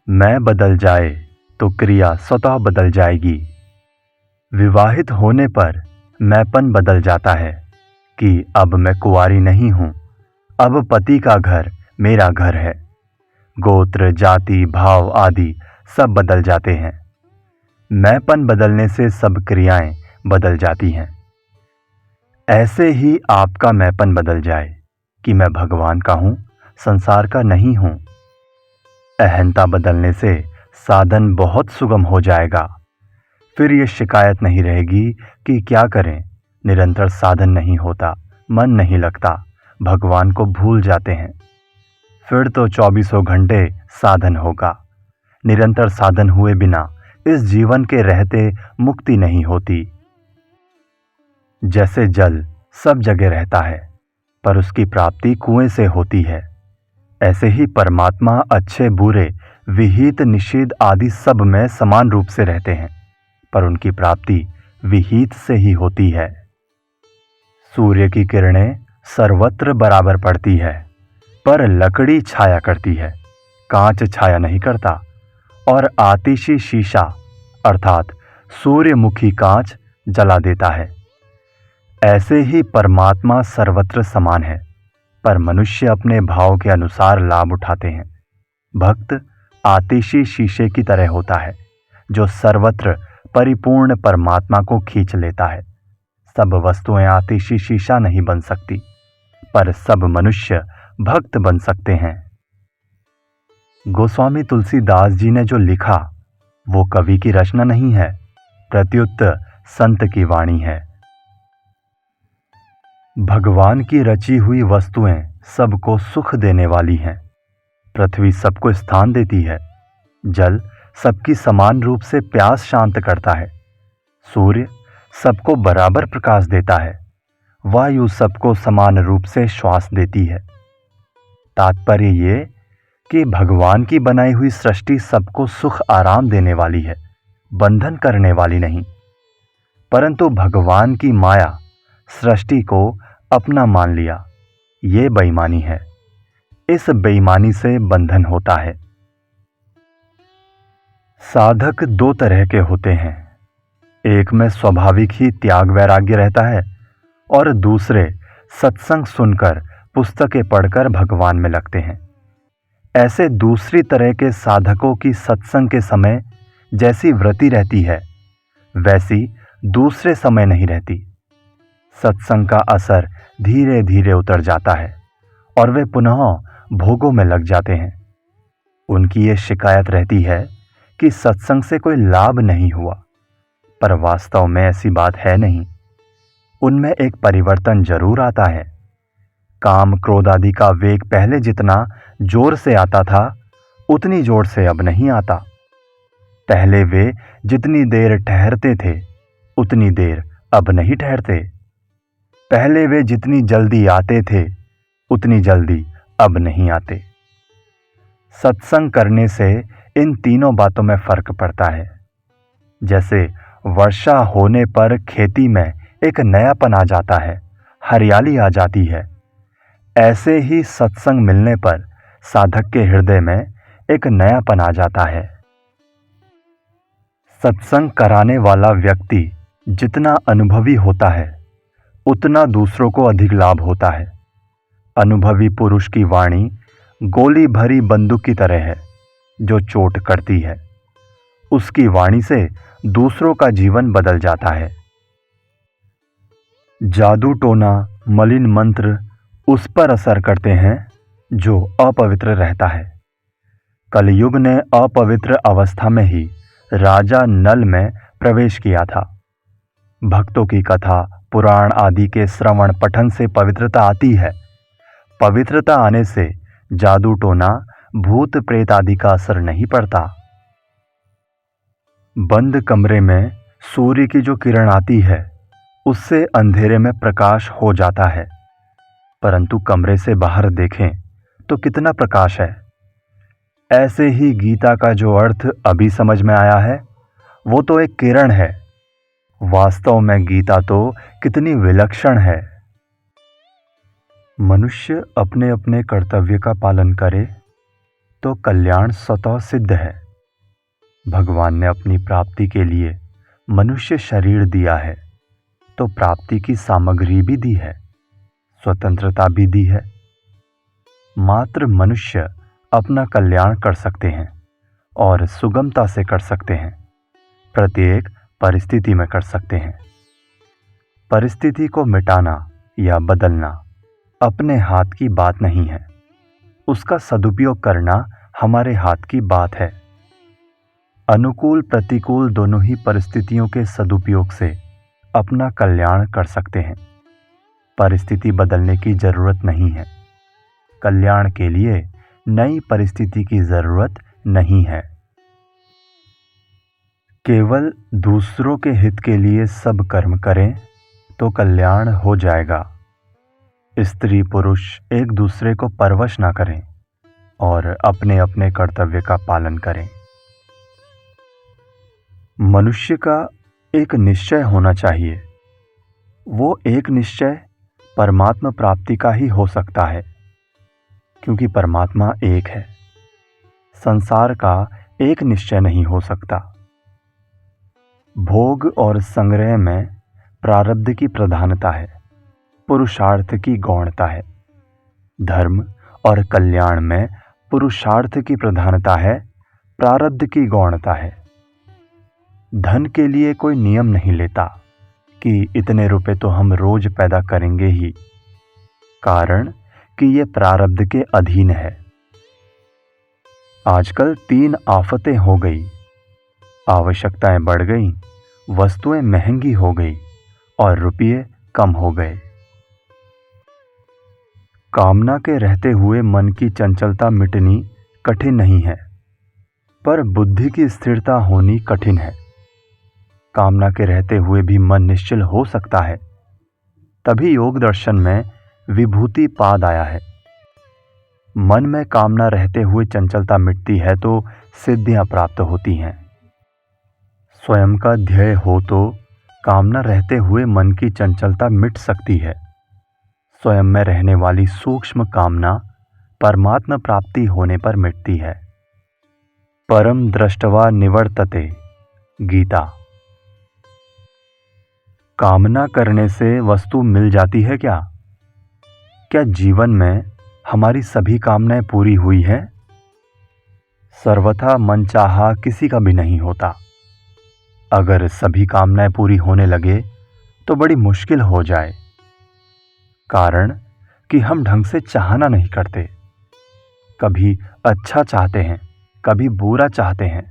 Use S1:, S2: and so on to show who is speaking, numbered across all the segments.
S1: मैं बदल जाए तो क्रिया स्वतः बदल जाएगी। विवाहित होने पर मैंपन बदल जाता है कि अब मैं कुंवारी नहीं हूं, अब पति का घर मेरा घर है। गोत्र, जाति, भाव आदि सब बदल जाते हैं। मैंपन बदलने से सब क्रियाएं बदल जाती हैं। ऐसे ही आपका मैंपन बदल जाए कि मैं भगवान का हूं, संसार का नहीं हूं। अहंता बदलने से साधन बहुत सुगम हो जाएगा। फिर ये शिकायत नहीं रहेगी कि क्या करें, निरंतर साधन नहीं होता, मन नहीं लगता, भगवान को भूल जाते हैं। फिर तो 24 घंटे साधन होगा। निरंतर साधन हुए बिना इस जीवन के रहते मुक्ति नहीं होती। जैसे जल सब जगह रहता है पर उसकी प्राप्ति कुएं से होती है, ऐसे ही परमात्मा अच्छे बुरे, विहित निषेध आदि सब में समान रूप से रहते हैं, पर उनकी प्राप्ति विहित से ही होती है। सूर्य की किरणें सर्वत्र बराबर पड़ती है, पर लकड़ी छाया करती है, कांच छाया नहीं करता। और आतिशी शीशा अर्थात सूर्यमुखी कांच जला देता है। ऐसे ही परमात्मा सर्वत्र समान है, पर मनुष्य अपने भाव के अनुसार लाभ उठाते हैं। भक्त आतिशी शीशे की तरह होता है, जो सर्वत्र परिपूर्ण परमात्मा को खींच लेता है। सब वस्तुएं आतिशी शीशा नहीं बन सकती, पर सब मनुष्य भक्त बन सकते हैं। गोस्वामी तुलसीदास जी ने जो लिखा वो कवि की रचना नहीं है, प्रत्युत संत की वाणी है। भगवान की रची हुई वस्तुएं सबको सुख देने वाली हैं। पृथ्वी सबको स्थान देती है, जल सबकी समान रूप से प्यास शांत करता है, सूर्य सबको बराबर प्रकाश देता है, वायु सबको समान रूप से श्वास देती है। तात्पर्य ये कि भगवान की बनाई हुई सृष्टि सबको सुख आराम देने वाली है, बंधन करने वाली नहीं। परंतु भगवान की माया सृष्टि को अपना मान लिया, ये बेईमानी है। इस बेईमानी से बंधन होता है। साधक दो तरह के होते हैं, एक में स्वाभाविक ही त्याग वैराग्य रहता है और दूसरे सत्संग सुनकर, पुस्तकें पढ़कर भगवान में लगते हैं। ऐसे दूसरी तरह के साधकों की सत्संग के समय जैसी वृत्ति रहती है, वैसी दूसरे समय नहीं रहती। सत्संग का असर धीरे धीरे उतर जाता है और वे पुनः भोगों में लग जाते हैं। उनकी ये शिकायत रहती है कि सत्संग से कोई लाभ नहीं हुआ, पर वास्तव में ऐसी बात है नहीं। उनमें एक परिवर्तन जरूर आता है। काम क्रोध आदि का वेग पहले जितना जोर से आता था, उतनी जोर से अब नहीं आता। पहले वे जितनी देर ठहरते थे, उतनी देर अब नहीं ठहरते। पहले वे जितनी जल्दी आते थे, उतनी जल्दी अब नहीं आते। सत्संग करने से इन तीनों बातों में फर्क पड़ता है। जैसे वर्षा होने पर खेती में एक नयापन आ जाता है, हरियाली आ जाती है, ऐसे ही सत्संग मिलने पर साधक के हृदय में एक नयापन आ जाता है। सत्संग कराने वाला व्यक्ति जितना अनुभवी होता है, उतना दूसरों को अधिक लाभ होता है। अनुभवी पुरुष की वाणी गोली भरी बंदूक की तरह है, जो चोट करती है। उसकी वाणी से दूसरों का जीवन बदल जाता है। जादू टोना, मलिन मंत्र उस पर असर करते हैं जो अपवित्र रहता है। कलयुग ने अपवित्र अवस्था में ही राजा नल में प्रवेश किया था। भक्तों की कथा, पुराण आदि के श्रवण पठन से पवित्रता आती है। पवित्रता आने से जादू टोना, भूत प्रेत आदि का असर नहीं पड़ता। बंद कमरे में सूर्य की जो किरण आती है, उससे अंधेरे में प्रकाश हो जाता है, परंतु कमरे से बाहर देखें तो कितना प्रकाश है। ऐसे ही गीता का जो अर्थ अभी समझ में आया है, वो तो एक किरण है। वास्तव में गीता तो कितनी विलक्षण है। मनुष्य अपने अपने कर्तव्य का पालन करे तो कल्याण स्वतः सिद्ध है। भगवान ने अपनी प्राप्ति के लिए मनुष्य शरीर दिया है तो प्राप्ति की सामग्री भी दी है, स्वतंत्रता भी दी है। मात्र मनुष्य अपना कल्याण कर सकते हैं और सुगमता से कर सकते हैं, प्रत्येक परिस्थिति में कर सकते हैं। परिस्थिति को मिटाना या बदलना अपने हाथ की बात नहीं है, उसका सदुपयोग करना हमारे हाथ की बात है। अनुकूल प्रतिकूल दोनों ही परिस्थितियों के सदुपयोग से अपना कल्याण कर सकते हैं। परिस्थिति बदलने की जरूरत नहीं है, कल्याण के लिए नई परिस्थिति की जरूरत नहीं है। केवल दूसरों के हित के लिए सब कर्म करें तो कल्याण हो जाएगा। स्त्री पुरुष एक दूसरे को परवश ना करें और अपने अपने कर्तव्य का पालन करें। मनुष्य का एक निश्चय होना चाहिए। वो एक निश्चय परमात्मा प्राप्ति का ही हो सकता है, क्योंकि परमात्मा एक है। संसार का एक निश्चय नहीं हो सकता। भोग और संग्रह में प्रारब्ध की प्रधानता है, पुरुषार्थ की गौणता है। धर्म और कल्याण में पुरुषार्थ की प्रधानता है, प्रारब्ध की गौणता है। धन के लिए कोई नियम नहीं लेता कि इतने रुपए तो हम रोज पैदा करेंगे ही, कारण कि ये प्रारब्ध के अधीन है। आजकल 3 आफतें हो गई, आवश्यकताएं बढ़ गई, वस्तुएं महंगी हो गई और रुपये कम हो गए। कामना के रहते हुए मन की चंचलता मिटनी कठिन नहीं है, पर बुद्धि की स्थिरता होनी कठिन है। कामना के रहते हुए भी मन निश्चल हो सकता है, तभी योग दर्शन में विभूति पाद आया है। मन में कामना रहते हुए चंचलता मिटती है तो सिद्धियां प्राप्त होती हैं। स्वयं का ध्येय हो तो कामना रहते हुए मन की चंचलता मिट सकती है। स्वयं में रहने वाली सूक्ष्म कामना परमात्मा प्राप्ति होने पर मिटती है। परम दृष्टवा निवर्तते, गीता। कामना करने से वस्तु मिल जाती है क्या? क्या जीवन में हमारी सभी कामनाएं पूरी हुई है? सर्वथा मनचाहा किसी का भी नहीं होता। अगर सभी कामनाएं पूरी होने लगे तो बड़ी मुश्किल हो जाए, कारण कि हम ढंग से चाहना नहीं करते। कभी अच्छा चाहते हैं, कभी बुरा चाहते हैं।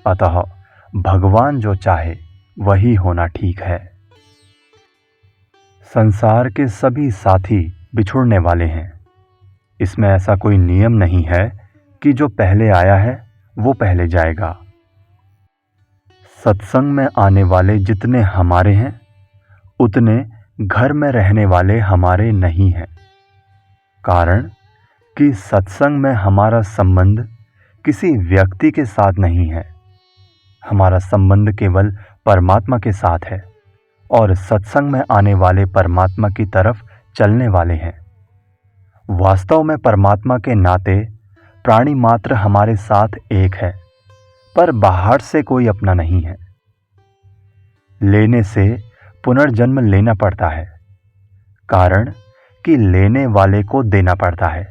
S1: अतः भगवान जो चाहे वही होना ठीक है। संसार के सभी साथी बिछुड़ने वाले हैं। इसमें ऐसा कोई नियम नहीं है कि जो पहले आया है वो पहले जाएगा। सत्संग में आने वाले जितने हमारे हैं, उतने घर में रहने वाले हमारे नहीं हैं, कारण कि सत्संग में हमारा संबंध किसी व्यक्ति के साथ नहीं है। हमारा संबंध केवल परमात्मा के साथ है और सत्संग में आने वाले परमात्मा की तरफ चलने वाले हैं। वास्तव में परमात्मा के नाते प्राणी मात्र हमारे साथ एक है, पर बाहर से कोई अपना नहीं है। लेने से पुनर्जन्म लेना पड़ता है, कारण कि लेने वाले को देना पड़ता है,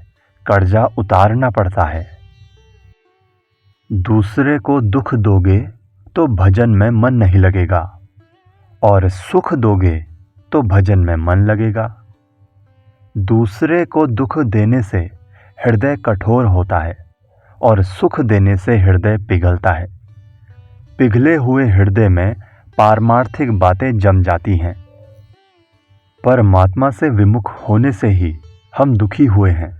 S1: कर्जा उतारना पड़ता है। दूसरे को दुख दोगे तो भजन में मन नहीं लगेगा, और सुख दोगे तो भजन में मन लगेगा। दूसरे को दुख देने से हृदय कठोर होता है और सुख देने से हृदय पिघलता है। पिघले हुए हृदय में पारमार्थिक बातें जम जाती हैं। परमात्मा से विमुख होने से ही हम दुखी हुए हैं।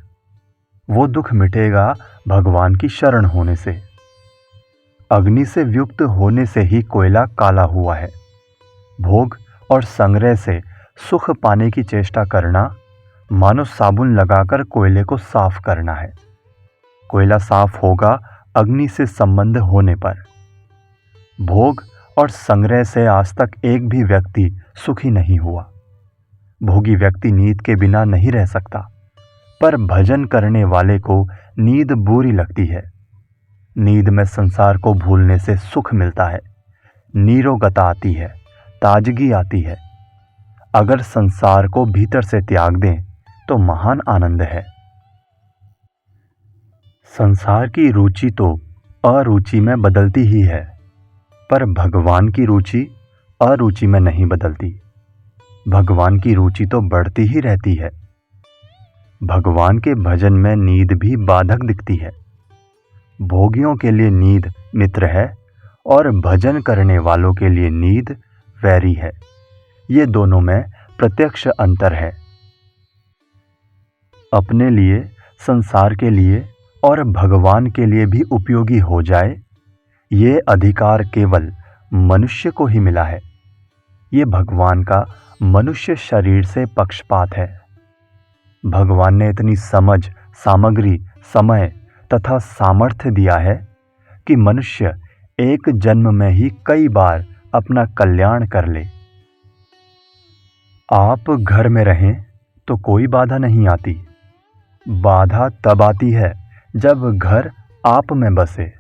S1: वो दुख मिटेगा भगवान की शरण होने से। अग्नि से युक्त होने से ही कोयला काला हुआ है। भोग और संग्रह से सुख पाने की चेष्टा करना मानो साबुन लगाकर कोयले को साफ करना है। कोयला साफ होगा अग्नि से संबंध होने पर। भोग और संग्रह से आज तक एक भी व्यक्ति सुखी नहीं हुआ। भोगी व्यक्ति नींद के बिना नहीं रह सकता, पर भजन करने वाले को नींद बुरी लगती है। नींद में संसार को भूलने से सुख मिलता है, नीरोगता आती है, ताजगी आती है। अगर संसार को भीतर से त्याग दें तो महान आनंद है। संसार की रुचि तो अरुचि में बदलती ही है, पर भगवान की रुचि अरुचि में नहीं बदलती। भगवान की रुचि तो बढ़ती ही रहती है। भगवान के भजन में नींद भी बाधक दिखती है। भोगियों के लिए नींद मित्र है और भजन करने वालों के लिए नींद वैरी है। ये दोनों में प्रत्यक्ष अंतर है। अपने लिए, संसार के लिए और भगवान के लिए भी उपयोगी हो जाए, ये अधिकार केवल मनुष्य को ही मिला है। ये भगवान का मनुष्य शरीर से पक्षपात है। भगवान ने इतनी समझ, सामग्री, समय तथा सामर्थ्य दिया है कि मनुष्य एक जन्म में ही कई बार अपना कल्याण कर ले। आप घर में रहें तो कोई बाधा नहीं आती। बाधा तब आती है जब घर आप में बसे।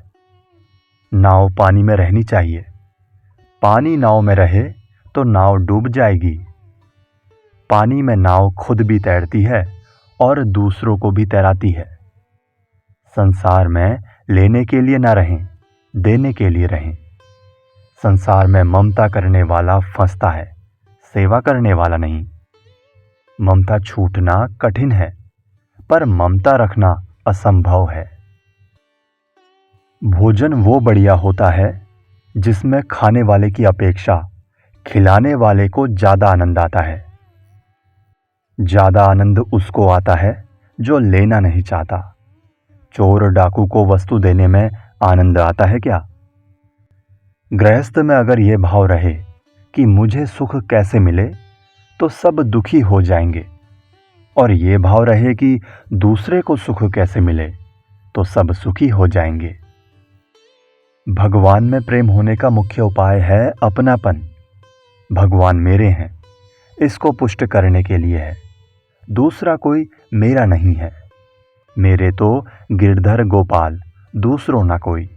S1: नाव पानी में रहनी चाहिए। पानी नाव में रहे तो नाव डूब जाएगी। पानी में नाव खुद भी तैरती है और दूसरों को भी तैराती है। संसार में लेने के लिए ना रहें, देने के लिए रहें। संसार में ममता करने वाला फंसता है, सेवा करने वाला नहीं। ममता छूटना कठिन है, पर ममता रखना असंभव है। भोजन वो बढ़िया होता है जिसमें खाने वाले की अपेक्षा खिलाने वाले को ज्यादा आनंद आता है। ज्यादा आनंद उसको आता है जो लेना नहीं चाहता। चोर डाकू को वस्तु देने में आनंद आता है क्या? गृहस्थ में अगर यह भाव रहे कि मुझे सुख कैसे मिले, तो सब दुखी हो जाएंगे, और ये भाव रहे कि दूसरे को सुख कैसे मिले, तो सब सुखी हो जाएंगे। भगवान में प्रेम होने का मुख्य उपाय है अपनापन। भगवान मेरे हैं, इसको पुष्ट करने के लिए है। दूसरा कोई मेरा नहीं है। मेरे तो गिरधर गोपाल, दूसरों ना कोई।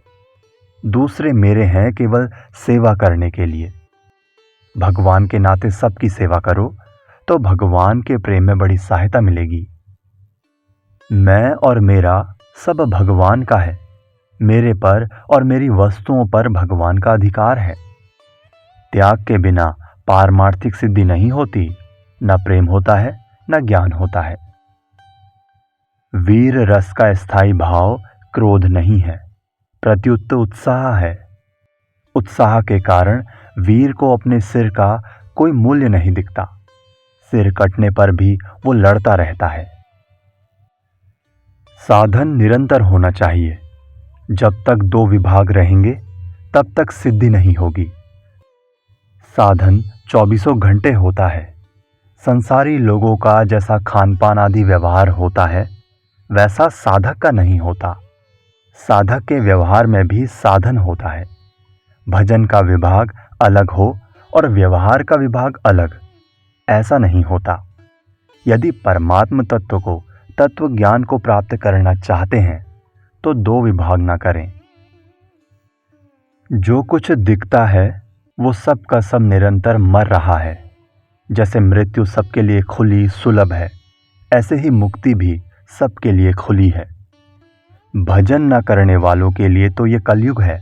S1: दूसरे मेरे हैं केवल सेवा करने के लिए। भगवान के नाते सबकी सेवा करो तो भगवान के प्रेम में बड़ी सहायता मिलेगी। मैं और मेरा सब भगवान का है। मेरे पर और मेरी वस्तुओं पर भगवान का अधिकार है। त्याग के बिना पारमार्थिक सिद्धि नहीं होती। न प्रेम होता है, न ज्ञान होता है। वीर रस का स्थायी भाव क्रोध नहीं है, प्रत्युत उत्साह है। उत्साह के कारण वीर को अपने सिर का कोई मूल्य नहीं दिखता। सिर कटने पर भी वो लड़ता रहता है। साधन निरंतर होना चाहिए। जब तक दो विभाग रहेंगे तब तक सिद्धि नहीं होगी। साधन 24 घंटे होता है। संसारी लोगों का जैसा खान पान आदि व्यवहार होता है, वैसा साधक का नहीं होता। साधक के व्यवहार में भी साधन होता है। भजन का विभाग अलग हो और व्यवहार का विभाग अलग, ऐसा नहीं होता। यदि परमात्म तत्व को, तत्व ज्ञान को प्राप्त करना चाहते हैं तो दो विभाग ना करें। जो कुछ दिखता है वो सब का सब निरंतर मर रहा है। जैसे मृत्यु सबके लिए खुली सुलभ है, ऐसे ही मुक्ति भी सबके लिए खुली है। भजन न करने वालों के लिए तो ये कलयुग है,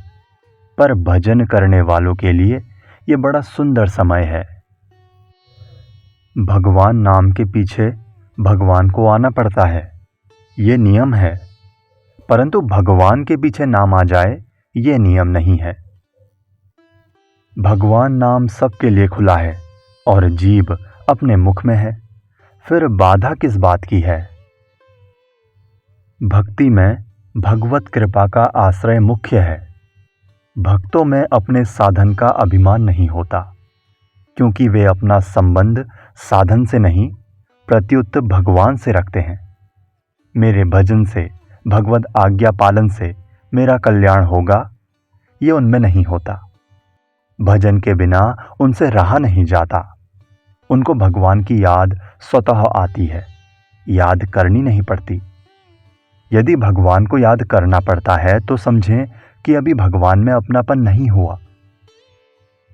S1: पर भजन करने वालों के लिए ये बड़ा सुंदर समय है। भगवान नाम के पीछे भगवान को आना पड़ता है, ये नियम है। परंतु भगवान के पीछे नाम आ जाए, ये नियम नहीं है। भगवान नाम सबके लिए खुला है और जीभ अपने मुख में है, फिर बाधा किस बात की है? भक्ति में भगवत कृपा का आश्रय मुख्य है। भक्तों में अपने साधन का अभिमान नहीं होता, क्योंकि वे अपना संबंध साधन से नहीं, प्रत्युत भगवान से रखते हैं। मेरे भजन से, भगवत आज्ञा पालन से मेरा कल्याण होगा, ये उनमें नहीं होता। भजन के बिना उनसे रहा नहीं जाता। उनको भगवान की याद स्वतः आती है। याद करनी नहीं पड़ती। यदि भगवान को याद करना पड़ता है तो समझें कि अभी भगवान में अपनापन नहीं हुआ।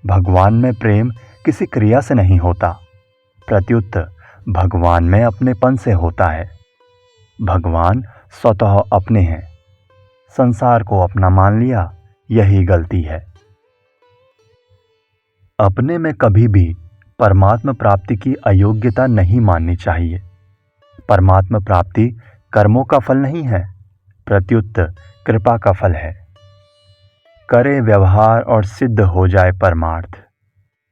S1: भगवान में प्रेम किसी क्रिया से नहीं होता, प्रत्युत भगवान में अपनेपन से होता है। भगवान स्वतः अपने हैं, संसार को अपना मान लिया, यही गलती है। अपने में कभी भी परमात्म प्राप्ति की अयोग्यता नहीं माननी चाहिए। परमात्म प्राप्ति कर्मों का फल नहीं है, प्रत्युत कृपा का फल है। करे व्यवहार और सिद्ध हो जाए परमार्थ,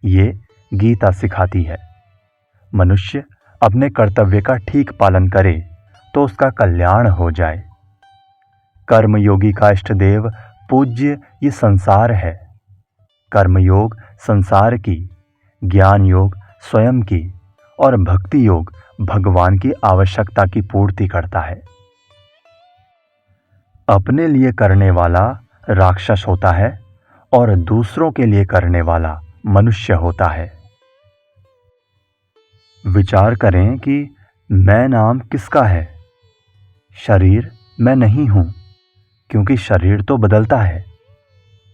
S1: ये गीता सिखाती है। मनुष्य अपने कर्तव्य का ठीक पालन करे तो उसका कल्याण हो जाए। कर्मयोगी का इष्ट देव पूज्य ये संसार है। कर्मयोग संसार की, ज्ञान योग स्वयं की और भक्ति योग भगवान की आवश्यकता की पूर्ति करता है। अपने लिए करने वाला राक्षस होता है और दूसरों के लिए करने वाला मनुष्य होता है। विचार करें कि मैं नाम किसका है। शरीर मैं नहीं हूं, क्योंकि शरीर तो बदलता है।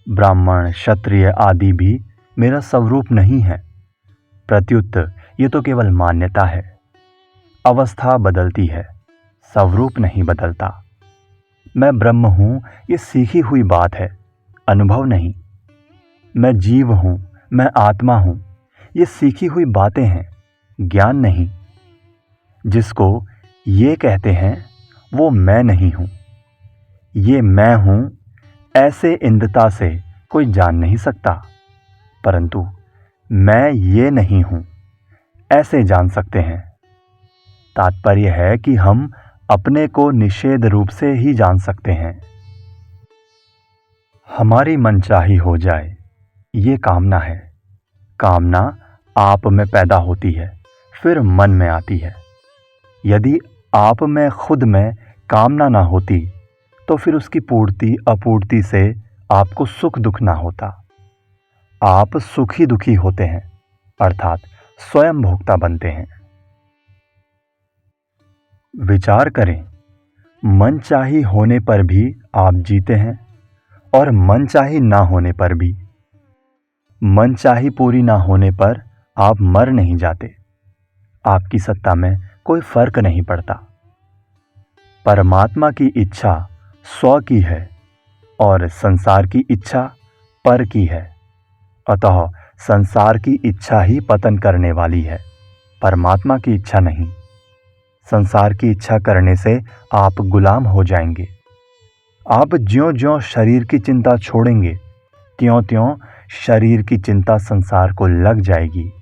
S1: ब्राह्मण, क्षत्रिय आदि भी मेरा स्वरूप नहीं है, प्रत्युत ये तो केवल मान्यता है। अवस्था बदलती है, स्वरूप नहीं बदलता। मैं ब्रह्म हूं, ये सीखी हुई बात है, अनुभव नहीं। मैं जीव हूं, मैं आत्मा हूं, ये सीखी हुई बातें हैं, ज्ञान नहीं। जिसको ये कहते हैं वो मैं नहीं हूं। ये मैं हूं ऐसे इंद्रता से कोई जान नहीं सकता, परंतु मैं ये नहीं हूं ऐसे जान सकते हैं। तात्पर्य है कि हम अपने को निषेध रूप से ही जान सकते हैं। हमारी मनचाही हो जाए, ये कामना है। कामना आप में पैदा होती है, फिर मन में आती है। यदि आप में खुद में कामना ना होती तो फिर उसकी पूर्ति अपूर्ति से आपको सुख दुख ना होता। आप सुखी दुखी होते हैं, अर्थात स्वयं भोक्ता बनते हैं। विचार करें, मनचाही होने पर भी आप जीते हैं और मनचाही ना होने पर भी। मनचाही पूरी ना होने पर आप मर नहीं जाते। आपकी सत्ता में कोई फर्क नहीं पड़ता। परमात्मा की इच्छा स्व की है और संसार की इच्छा पर की है। अतः संसार की इच्छा ही पतन करने वाली है, परमात्मा की इच्छा नहीं। संसार की इच्छा करने से आप गुलाम हो जाएंगे। आप ज्यों-ज्यों शरीर की चिंता छोड़ेंगे, त्यों-त्यों शरीर की चिंता संसार को लग जाएगी।